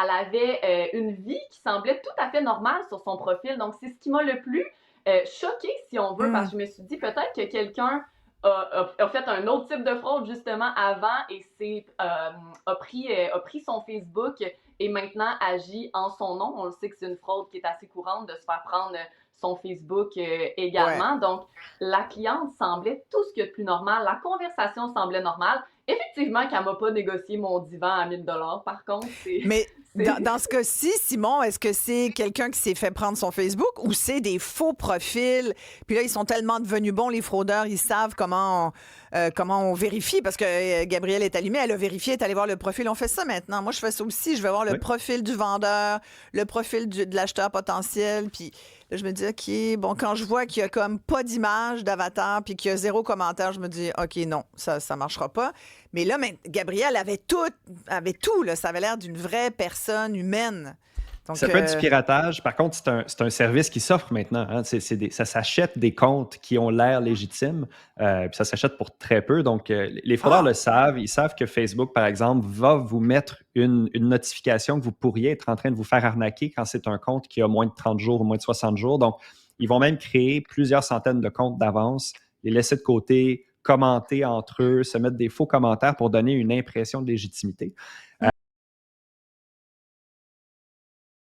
elle avait une vie qui semblait tout à fait normale sur son profil. Donc, c'est ce qui m'a le plus choquée, si on veut, parce Hmm. que je me suis dit peut-être que quelqu'un a fait un autre type de fraude justement avant et a pris son Facebook et maintenant agit en son nom. On le sait que c'est une fraude qui est assez courante de se faire prendre son Facebook Ouais. également. Donc, la cliente semblait tout ce qu'il y a de plus normal. La conversation semblait normale. Effectivement, qu'elle m'a pas négocié mon divan à 1000 dollars. Par contre, Mais c'est dans ce cas-ci, Simon, est-ce que c'est quelqu'un qui s'est fait prendre son Facebook ou c'est des faux profils? Puis là, ils sont tellement devenus bons, les fraudeurs, ils savent comment on vérifie. Parce que Gabrielle est allumée, elle a vérifié, elle est allée voir le profil. On fait ça maintenant. Moi, je fais ça aussi. Je vais voir le Oui. profil du vendeur, le profil de l'acheteur potentiel. Puis là, je me dis, OK, bon, quand je vois qu'il y a comme pas d'image d'avatar puis qu'il y a zéro commentaire, je me dis, OK, non, ça marchera pas. Mais là, Gabrielle avait tout, là. Ça avait l'air d'une vraie personne humaine. Donc, Ça peut être du piratage. Par contre, c'est un service qui s'offre maintenant, hein. Ça s'achète des comptes qui ont l'air légitimes, puis ça s'achète pour très peu. Donc, les fraudeurs ah, le savent. Ils savent que Facebook, par exemple, va vous mettre une notification que vous pourriez être en train de vous faire arnaquer quand c'est un compte qui a moins de 30 jours ou moins de 60 jours. Donc, ils vont même créer plusieurs centaines de comptes d'avance, les laisser de côté, commenter entre eux, se mettre des faux commentaires pour donner une impression de légitimité.